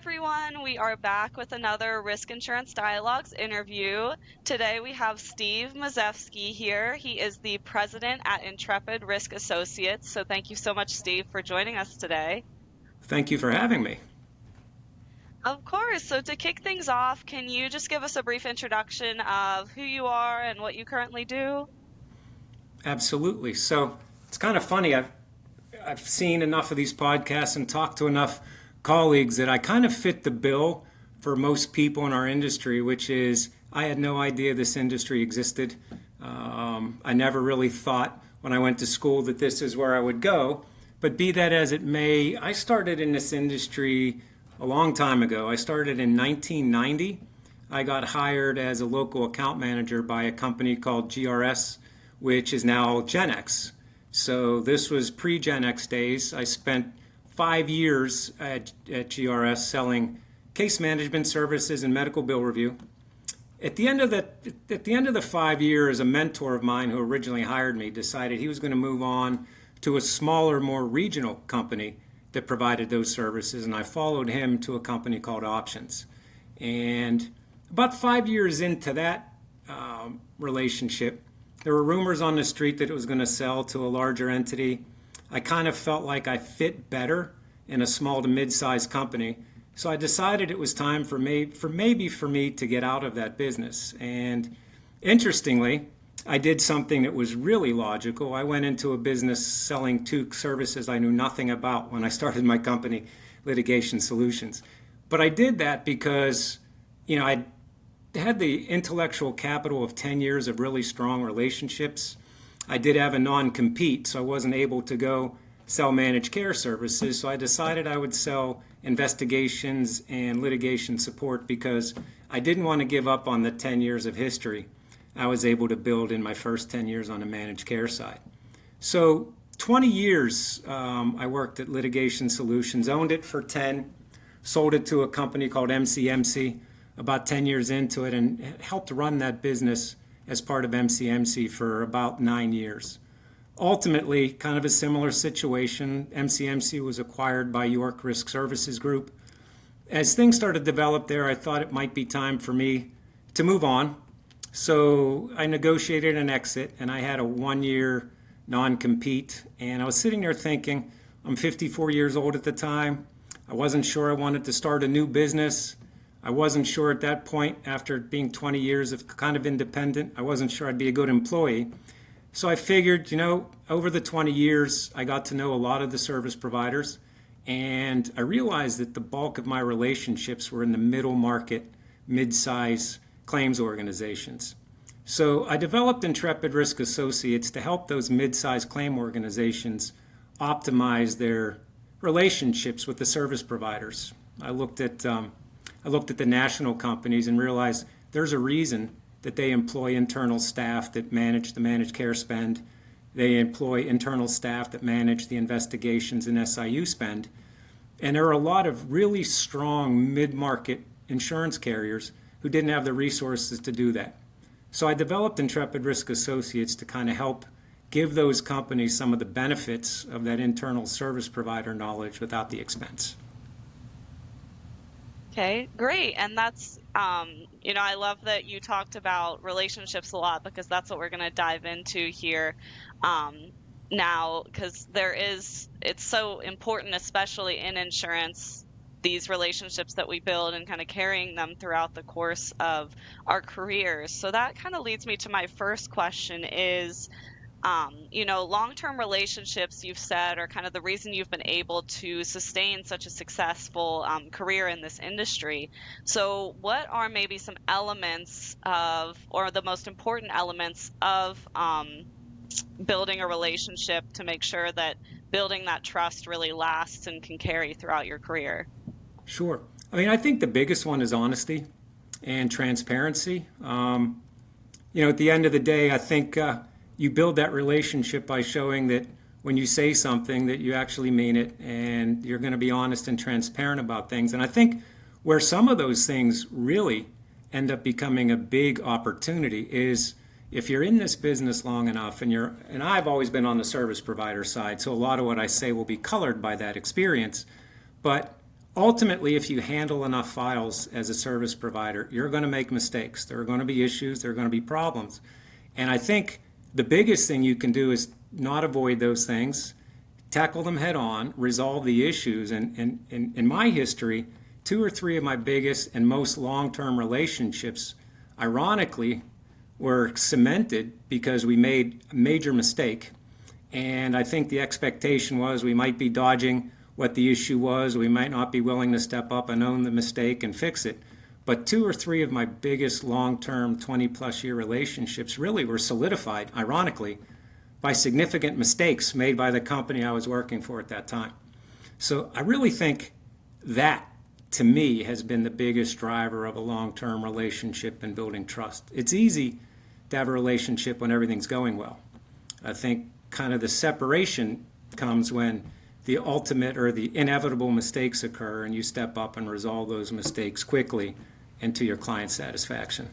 everyone. We are back with another Risk Insurance Dialogues interview. Today we have Steve Mazefsky here. He is the president at Intrepid Risk Associates. So thank you so much, Steve, for joining us today. Thank you for having me. Of course. So to kick things off, can you just give us a brief introduction of who you are and what you currently do? Absolutely. So it's kind of funny. I've seen enough of these podcasts and talked to enough colleagues that I kind of fit the bill for most people in our industry, which is I had no idea this industry existed. I never really thought when I went to school that this is where I would go. But be that as it may, I started in this industry a long time ago. I started in 1990. I got hired as a local account manager by a company called GRS, which is now Gen X. So this was pre-Gen X days. I spent 5 years at GRS selling case management services and medical bill review. At the end of the 5 years, a mentor of mine who originally hired me decided he was going to move on to a smaller, more regional company that provided those services, and I followed him to a company called Options. And about 5 years into that relationship, there were rumors on the street that it was going to sell to a larger entity. I kind of felt like I fit better in a small to mid-sized company. So I decided it was time for me to get out of that business. And interestingly, I did something that was really logical. I went into a business selling two services I knew nothing about when I started my company, Litigation Solutions. But I did that because, I had the intellectual capital of 10 years of really strong relationships. I did have a non-compete, so I wasn't able to go sell managed care services. So I decided I would sell investigations and litigation support because I didn't want to give up on the 10 years of history I was able to build in my first 10 years on the managed care side. So 20 years I worked at Litigation Solutions, owned it for 10, sold it to a company called MCMC about 10 years into it, and helped run that business as part of MCMC for about 9 years. Ultimately, kind of a similar situation. MCMC was acquired by York Risk Services Group. As things started to develop there, I thought it might be time for me to move on. So I negotiated an exit, and I had a 1-year non-compete. And I was sitting there thinking, I'm 54 years old at the time. I wasn't sure I wanted to start a new business. I wasn't sure at that point, after being 20 years of kind of independent, I wasn't sure I'd be a good employee. So I figured, over the 20 years, I got to know a lot of the service providers, and I realized that the bulk of my relationships were in the middle market, mid-size claims organizations. So I developed Intrepid Risk Associates to help those mid-size claim organizations optimize their relationships with the service providers. I looked at the national companies and realized there's a reason that they employ internal staff that manage the managed care spend. They employ internal staff that manage the investigations and SIU spend. And there are a lot of really strong mid-market insurance carriers who didn't have the resources to do that. So I developed Intrepid Risk Associates to kind of help give those companies some of the benefits of that internal service provider knowledge without the expense. Okay, great. And that's, I love that you talked about relationships a lot because that's what we're going to dive into here now, because it's so important, especially in insurance, these relationships that we build and kind of carrying them throughout the course of our careers. So that kind of leads me to my first question is, long-term relationships, you've said, are kind of the reason you've been able to sustain such a successful career in this industry. So what are maybe some elements or the most important elements of building a relationship to make sure that building that trust really lasts and can carry throughout your career? Sure. I think the biggest one is honesty and transparency. At the end of the day, I think you build that relationship by showing that when you say something that you actually mean it and you're going to be honest and transparent about things. And I think where some of those things really end up becoming a big opportunity is if you're in this business long enough, and I've always been on the service provider side, so a lot of what I say will be colored by that experience. But ultimately, if you handle enough files as a service provider, you're going to make mistakes. There are going to be issues, there are going to be problems. And I think the biggest thing you can do is not avoid those things, tackle them head on, resolve the issues. And in my history, two or three of my biggest and most long-term relationships, ironically, were cemented because we made a major mistake. And I think the expectation was we might be dodging what the issue was. We might not be willing to step up and own the mistake and fix it. But two or three of my biggest long-term 20-plus year relationships really were solidified, ironically, by significant mistakes made by the company I was working for at that time. So I really think that, to me, has been the biggest driver of a long-term relationship and building trust. It's easy to have a relationship when everything's going well. I think kind of the separation comes when the ultimate or the inevitable mistakes occur and you step up and resolve those mistakes quickly and to your client's satisfaction.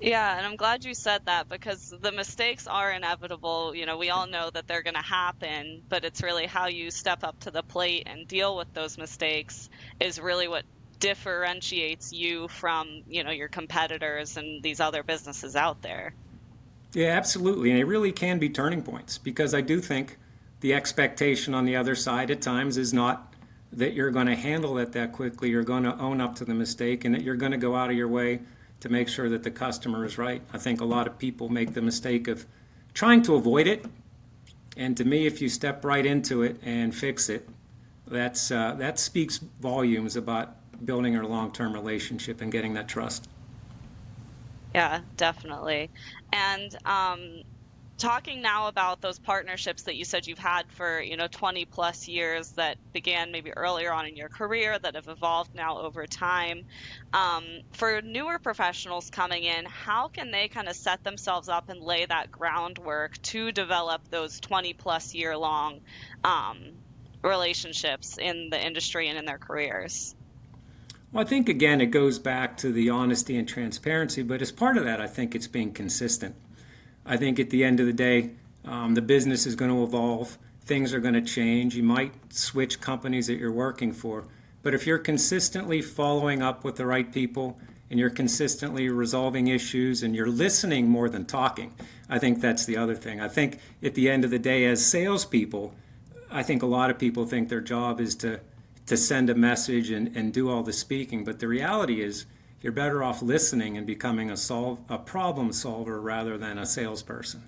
Yeah, and I'm glad you said that because the mistakes are inevitable. You know, we all know that they're going to happen, but it's really how you step up to the plate and deal with those mistakes is really what differentiates you from, your competitors and these other businesses out there. Yeah, absolutely. And it really can be turning points because I do think the expectation on the other side at times is not that you're going to handle it that quickly, you're going to own up to the mistake, and that you're going to go out of your way to make sure that the customer is right. I think a lot of people make the mistake of trying to avoid it. And to me, if you step right into it and fix it, that speaks volumes about building a long-term relationship and getting that trust. Yeah, definitely. And talking now about those partnerships that you said you've had for, 20 plus years that began maybe earlier on in your career that have evolved now over time. For newer professionals coming in, how can they kind of set themselves up and lay that groundwork to develop those 20 plus year long relationships in the industry and in their careers? Well, I think, again, it goes back to the honesty and transparency, but as part of that, I think it's being consistent. I think at the end of the day, the business is going to evolve. Things are going to change. You might switch companies that you're working for. But if you're consistently following up with the right people and you're consistently resolving issues and you're listening more than talking, I think that's the other thing. I think at the end of the day, as salespeople, I think a lot of people think their job is to send a message and do all the speaking. But the reality is you're better off listening and becoming a problem solver rather than a salesperson.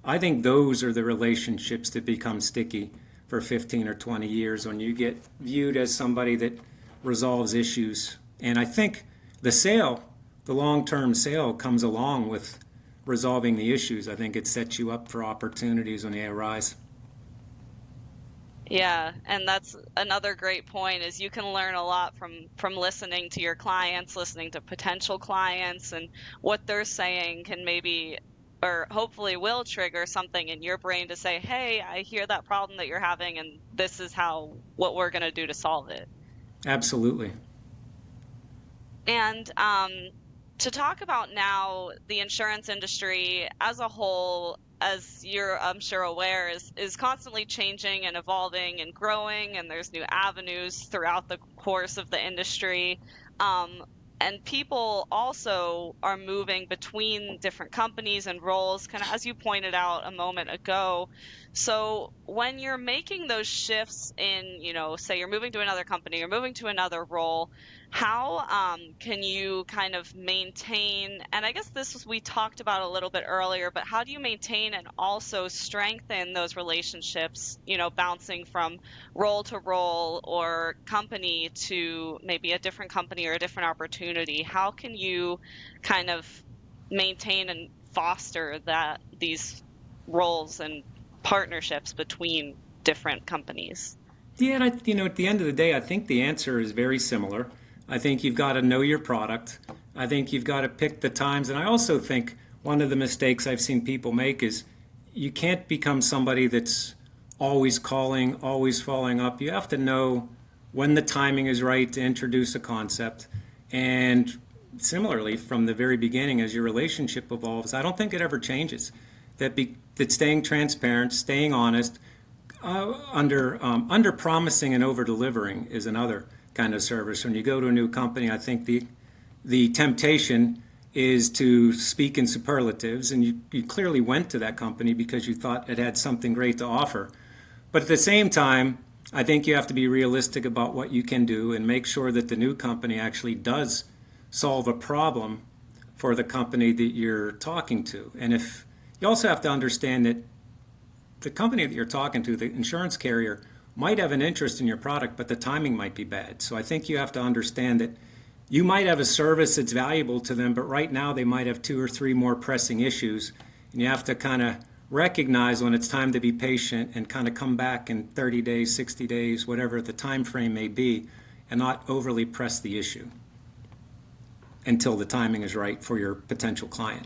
I think those are the relationships that become sticky for 15 or 20 years when you get viewed as somebody that resolves issues. And I think the long-term sale comes along with resolving the issues. I think it sets you up for opportunities when they arise. Yeah, and that's another great point is you can learn a lot from listening to your clients, listening to potential clients, and what they're saying can maybe or hopefully will trigger something in your brain to say, "Hey, I hear that problem that you're having and this is what we're going to do to solve it." Absolutely. And to talk about now the insurance industry as a whole, as you're, I'm sure, aware, is constantly changing and evolving and growing, and there's new avenues throughout the course of the industry. And people also are moving between different companies and roles, kind of as you pointed out a moment ago. So when you're making those shifts in, say you're moving to another company or moving to another role, how can you kind of maintain, and I guess we talked about a little bit earlier, but how do you maintain and also strengthen those relationships, bouncing from role to role or company to maybe a different company or a different opportunity? How can you kind of maintain and foster these roles and partnerships between different companies? Yeah, and at the end of the day, I think the answer is very similar. I think you've got to know your product. I think you've got to pick the times. And I also think one of the mistakes I've seen people make is you can't become somebody that's always calling, always following up. You have to know when the timing is right to introduce a concept. And similarly, from the very beginning, as your relationship evolves, I don't think it ever changes. That staying transparent, staying honest, Under promising and over delivering is another kind of service. When you go to a new company, I think the temptation is to speak in superlatives, and you clearly went to that company because you thought it had something great to offer. But at the same time, I think you have to be realistic about what you can do and make sure that the new company actually does solve a problem for the company that you're talking to. And if you also have to understand that the company that you're talking to, the insurance carrier, might have an interest in your product, but the timing might be bad. So I think you have to understand that you might have a service that's valuable to them, but right now they might have 2 or 3 more pressing issues. And you have to kind of recognize when it's time to be patient and kind of come back in 30 days, 60 days, whatever the time frame may be, and not overly press the issue until the timing is right for your potential client.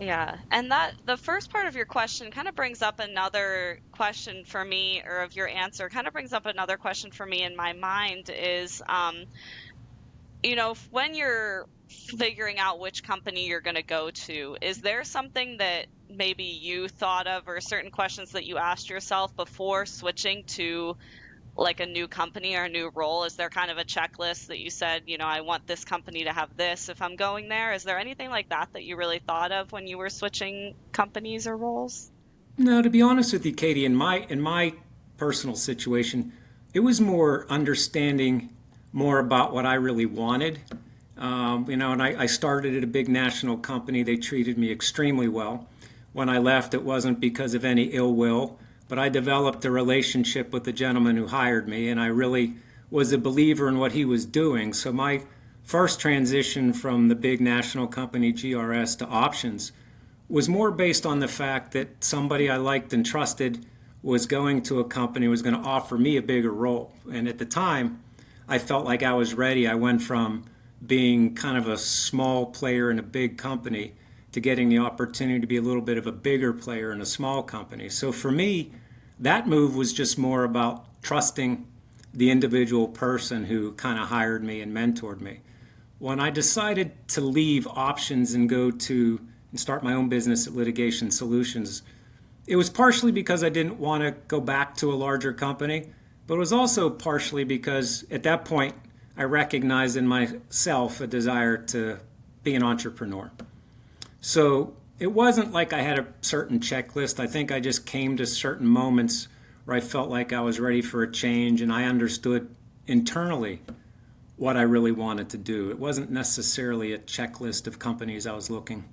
Yeah, and that the first part of your question kind of brings up another question for me, or of your answer kind of brings up another question for me in my mind is, when you're figuring out which company you're going to go to, is there something that maybe you thought of or certain questions that you asked yourself before switching to like a new company or a new role? Is there kind of a checklist that you said, I want this company to have this if I'm going there? Is there anything like that that you really thought of when you were switching companies or roles? No, to be honest with you, Katie, in my personal situation, it was more understanding more about what I really wanted. And I started at a big national company. They treated me extremely well. When I left, it wasn't because of any ill will, but I developed a relationship with the gentleman who hired me, and I really was a believer in what he was doing. So my first transition from the big national company GRS to options was more based on the fact that somebody I liked and trusted was going to a company, was going to offer me a bigger role. And at the time, I felt like I was ready. I went from being kind of a small player in a big company to getting the opportunity to be a little bit of a bigger player in a small company. So for me, that move was just more about trusting the individual person who kind of hired me and mentored me. When I decided to leave options and go to and start my own business at Litigation Solutions, it was partially because I didn't want to go back to a larger company, but it was also partially because at that point I recognized in myself a desire to be an entrepreneur. So it wasn't like I had a certain checklist. I think I just came to certain moments where I felt like I was ready for a change, and I understood internally what I really wanted to do. It wasn't necessarily a checklist of companies I was looking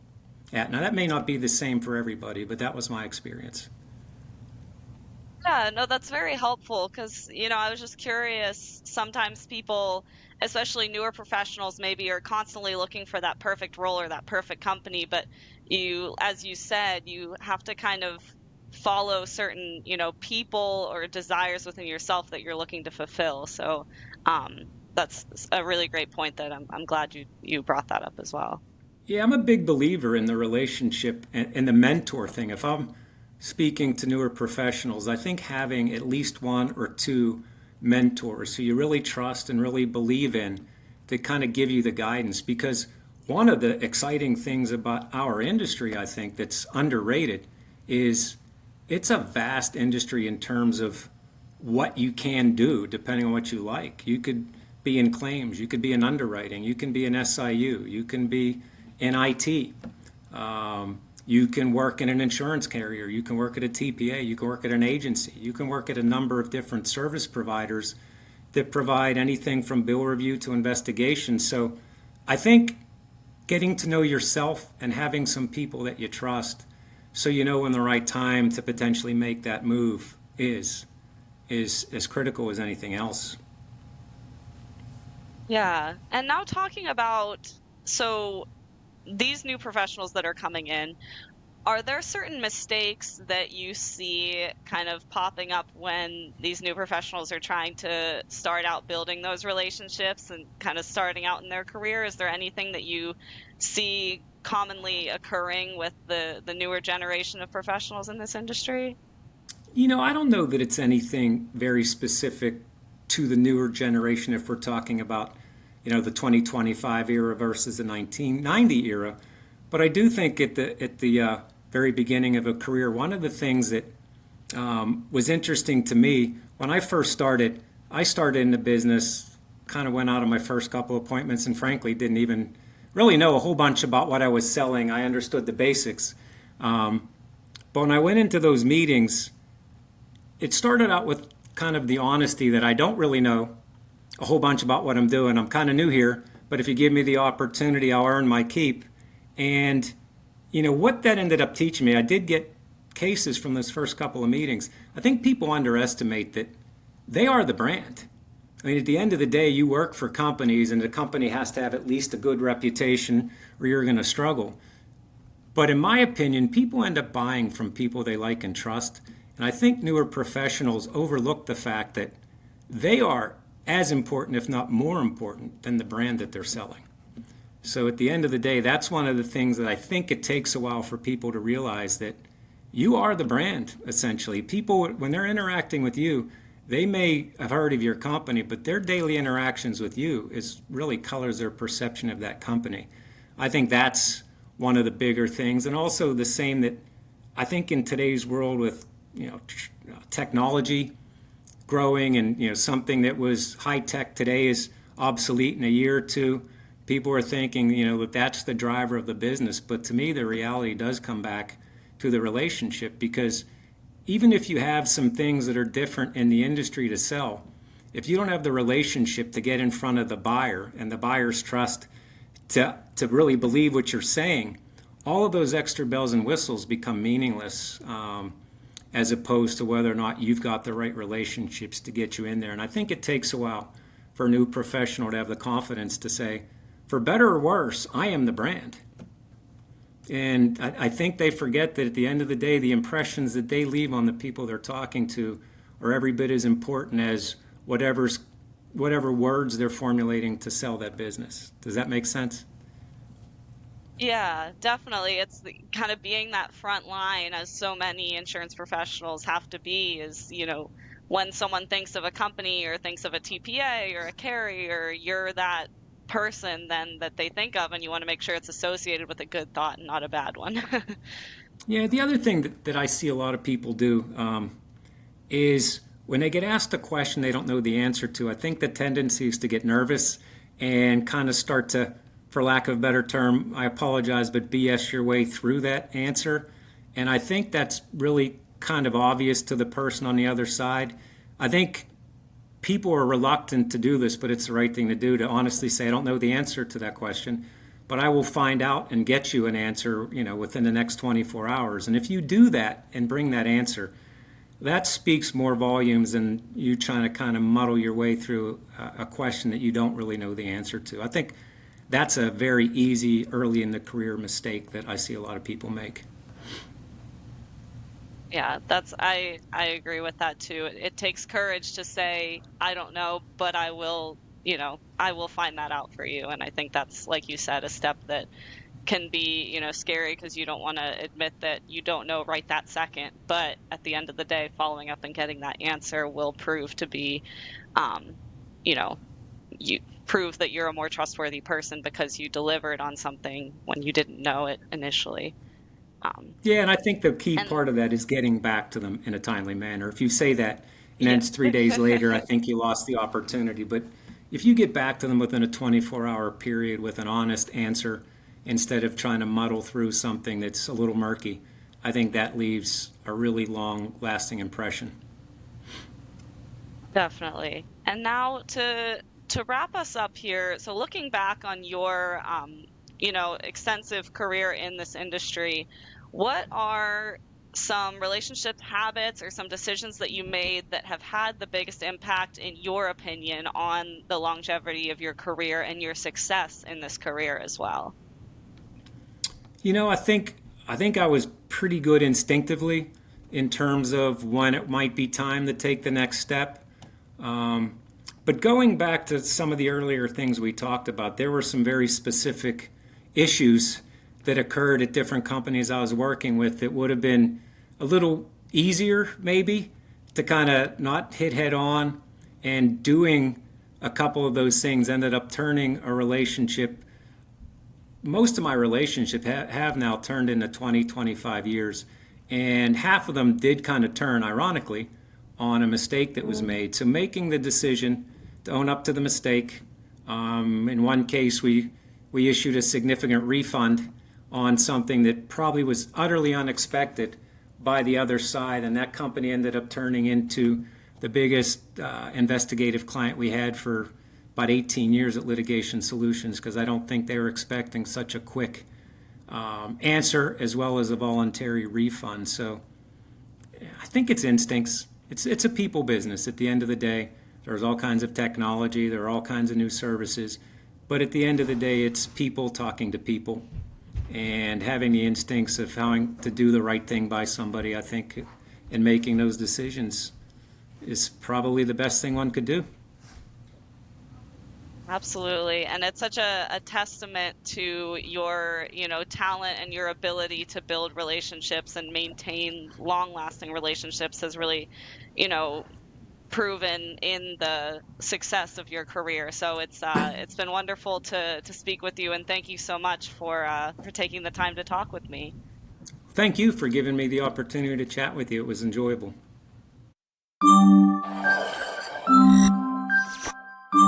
at. Now, that may not be the same for everybody, but that was my experience. Yeah, no, that's very helpful because, I was just curious. Sometimes people, especially newer professionals, maybe are constantly looking for that perfect role or that perfect company, but as you said, you have to kind of follow certain, people or desires within yourself that you're looking to fulfill. So, that's a really great point that I'm glad you brought that up as well. Yeah, I'm a big believer in the relationship and the mentor thing. If I'm speaking to newer professionals, I think having at least 1 or 2 mentors who you really trust and really believe in to kind of give you the guidance. Because one of the exciting things about our industry, I think, that's underrated is it's a vast industry in terms of what you can do depending on what you like. You could be in claims, you could be in underwriting, you can be in SIU, you can be in IT. You can work in an insurance carrier, you can work at a TPA, you can work at an agency, you can work at a number of different service providers that provide anything from bill review to investigation. So I think getting to know yourself and having some people that you trust so you know when the right time to potentially make that move is as critical as anything else. Yeah. And now talking about, so these new professionals that are coming in, are there certain mistakes that you see kind of popping up when these new professionals are trying to start out building those relationships and kind of starting out in their career? Is there anything that you see commonly occurring with the newer generation of professionals in this industry? I don't know that it's anything very specific to the newer generation if we're talking about, the 2025 era versus the 1990 era. But I do think at the very beginning of a career, one of the things that was interesting to me. When I started in the business, kind of went out on my first couple appointments, and frankly didn't even really know a whole bunch about what I was selling. I understood the basics. But when I went into those meetings, it started out with kind of the honesty that I don't really know a whole bunch about what I'm doing. I'm kind of new here, but if you give me the opportunity, I'll earn my keep. And what that ended up teaching me, I did get cases from those first couple of meetings. I think people underestimate that they are the brand. I mean, at the end of the day, you work for companies, and the company has to have at least a good reputation, or you're going to struggle. But in my opinion, people end up buying from people they like and trust. And I think newer professionals overlook the fact that they are as important, if not more important, than the brand that they're selling. So at the end of the day, that's one of the things that I think it takes a while for people to realize, that you are the brand, essentially. People, when they're interacting with you, they may have heard of your company, but their daily interactions with you is really colors their perception of that company. I think that's one of the bigger things. And also the same that I think in today's world with technology growing, and something that was high tech today is obsolete in a year or two. People are thinking that that's the driver of the business, but to me the reality does come back to the relationship, because even if you have some things that are different in the industry to sell, if you don't have the relationship to get in front of the buyer and the buyer's trust to really believe what you're saying, all of those extra bells and whistles become meaningless, as opposed to whether or not you've got the right relationships to get you in there. And I think it takes a while for a new professional to have the confidence to say, for better or worse, I am the brand. And I think they forget that at the end of the day, the impressions that they leave on the people they're talking to are every bit as important as whatever words they're formulating to sell that business. Does that make sense? Yeah, definitely. It's kind of being that front line, as so many insurance professionals have to be, is, when someone thinks of a company or thinks of a TPA or a carrier, you're that person then that they think of, and you want to make sure it's associated with a good thought and not a bad one. Yeah, the other thing that I see a lot of people do is when they get asked a question they don't know the answer to, I think the tendency is to get nervous and kind of start to, for lack of a better term, I apologize, but BS your way through that answer. And I think that's really kind of obvious to the person on the other side. I think people are reluctant to do this, but it's the right thing to do, to honestly say, I don't know the answer to that question, but I will find out and get you an answer, within the next 24 hours. And if you do that and bring that answer, that speaks more volumes than you trying to kind of muddle your way through a question that you don't really know the answer to. I think that's a very easy early in the career mistake that I see a lot of people make. Yeah, I agree with that too. It takes courage to say, I don't know, but I will find that out for you. And I think that's, like you said, a step that can be, scary, because you don't want to admit that you don't know right that second. But at the end of the day, following up and getting that answer will prove to be, you know, you prove that you're a more trustworthy person because you delivered on something when you didn't know it initially. Yeah, and I think the key And part of that is getting back to them in a timely manner. If you say that and then yeah. it's 3 days later, I think you lost the opportunity. But if you get back to them within a 24-hour period with an honest answer, instead of trying to muddle through something that's a little murky, I think that leaves a really long lasting impression. Definitely. And now to wrap us up here, so looking back on your extensive career in this industry, what are some relationship habits or some decisions that you made that have had the biggest impact, in your opinion, on the longevity of your career and your success in this career as well? I think I was pretty good instinctively in terms of when it might be time to take the next step. But going back to some of the earlier things we talked about, there were some very specific issues that occurred at different companies I was working with that would have been a little easier maybe to kind of not hit head on, and doing a couple of those things ended up turning a relationship. Most of my relationship have now turned into 20, 25 years. And half of them did kind of turn, ironically, on a mistake that was made. So making the decision to own up to the mistake. In one case, we issued a significant refund on something that probably was utterly unexpected by the other side, and that company ended up turning into the biggest investigative client we had for about 18 years at Litigation Solutions, because I don't think they were expecting such a quick answer as well as a voluntary refund. So I think it's instincts. It's a people business at the end of the day. There's all kinds of technology, there are all kinds of new services, but at the end of the day, it's people talking to people and having the instincts of having to do the right thing by somebody. I think in making those decisions is probably the best thing one could do. Absolutely. And it's such a testament to your, talent and your ability to build relationships and maintain long-lasting relationships has really, you know, proven in the success of your career. So it's been wonderful to speak with you, and thank you so much for taking the time to talk with me. Thank you for giving me the opportunity to chat with you. It was enjoyable.